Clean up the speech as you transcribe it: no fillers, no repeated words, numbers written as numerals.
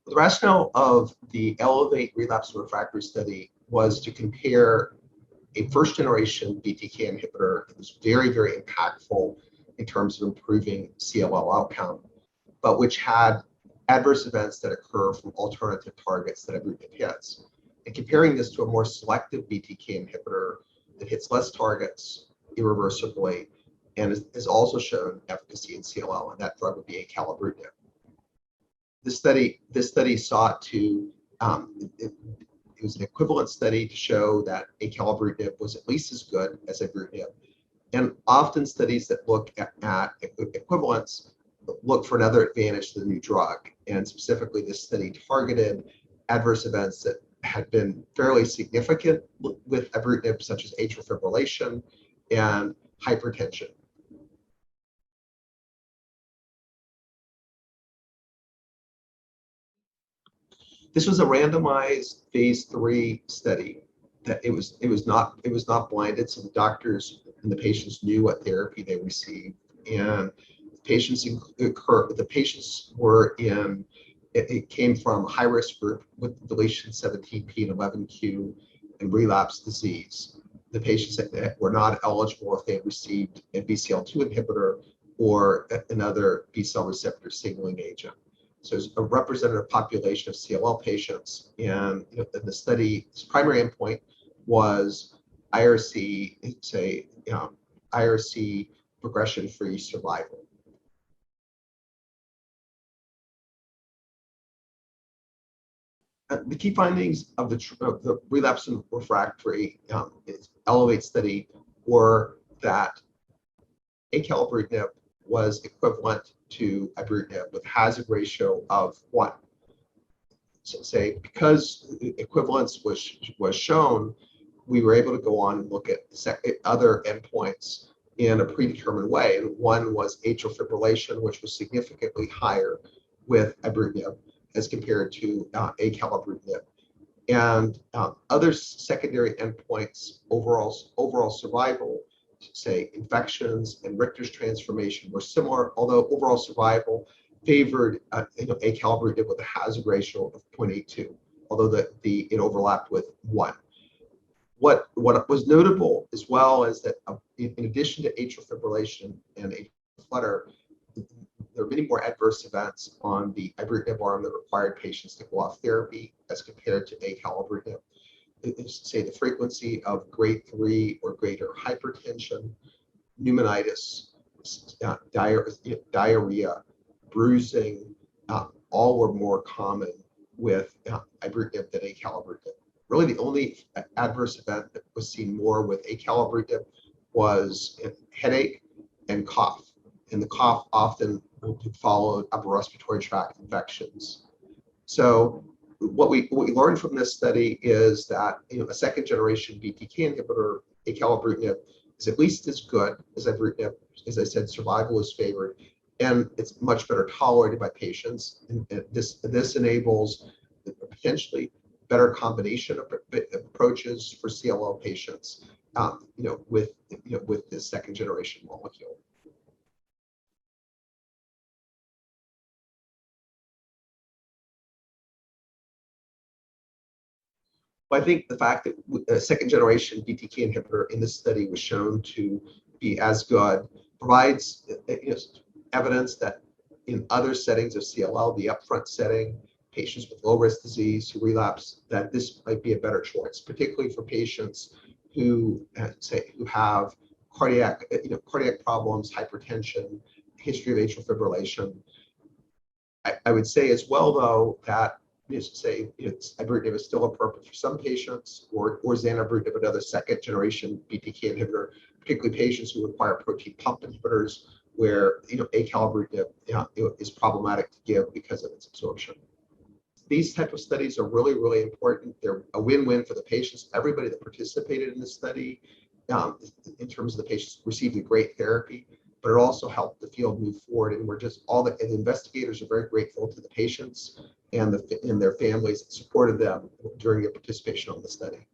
The rationale of the Elevate relapse and refractory study was to compare a first-generation BTK inhibitor that was very, very impactful in terms of improving CLL outcome, but which had adverse events that occur from alternative targets that ibrutinib hits. And comparing this to a more selective BTK inhibitor that hits less targets irreversibly and has also shown efficacy in CLL, and that drug would be acalabrutinib. This study sought to, it was an equivalent study to show that acalabrutinib was at least as good as ibrutinib. And often studies that look at equivalence look for another advantage to the new drug. And specifically, this study targeted adverse events that had been fairly significant with ibrutinib, such as atrial fibrillation and hypertension. This was a randomized phase 3 study. That it was not blinded, so the doctors and the patients knew what therapy they received, and the patients were in. It came from high risk group with deletion 17p and 11q and relapse disease. The patients that were not eligible if they had received a BCL2 inhibitor or another B cell receptor signaling agent. So it's a representative population of CLL patients, and the study's primary endpoint was IRC, IRC progression-free survival. The key findings of the relapse and refractory Elevate study were that acalabrutinib was equivalent to ibrutinib with hazard ratio of 1. So because equivalence was shown, we were able to go on and look at other endpoints in a predetermined way. And one was atrial fibrillation, which was significantly higher with ibrutinib as compared to acalabrutinib. And other secondary endpoints, overall survival, say infections and Richter's transformation, were similar, although overall survival favored acalabrutinib with a hazard ratio of 0.82, although it overlapped with 1. What was notable as well is that in addition to atrial fibrillation and atrial flutter, there are many more adverse events on the ibrutinib arm that required patients to go off therapy as compared to acalabrutinib. Say the frequency of grade 3 or greater hypertension, pneumonitis, diarrhea, bruising, all were more common with ibrutinib than acalabrutinib. Really, the only adverse event that was seen more with acalabrutinib was headache and cough, and the cough often followed upper respiratory tract infections. So what we learned from this study is that a second generation BTK inhibitor, acalabrutinib, is at least as good as ibrutinib. As I said, survival is favored, and it's much better tolerated by patients. And this enables potentially better combination of approaches for CLL patients, with this second generation molecule. I think the fact that a second generation BTK inhibitor in this study was shown to be as good provides evidence that in other settings of CLL, the upfront setting, patients with low risk disease who relapse, that this might be a better choice, particularly for patients who have cardiac problems, hypertension, history of atrial fibrillation. I would say as well, though, that ibrutinib is still appropriate for some patients, or zanubrutinib, another second generation BTK inhibitor, particularly patients who require protein pump inhibitors, where acalabrutinib is problematic to give because of its absorption. These type of studies are really, really important. They're a win-win for the patients, everybody that participated in this study, in terms of the patients receiving great therapy, but it also helped the field move forward. And the investigators are very grateful to the patients and their families that supported them during their participation on the study.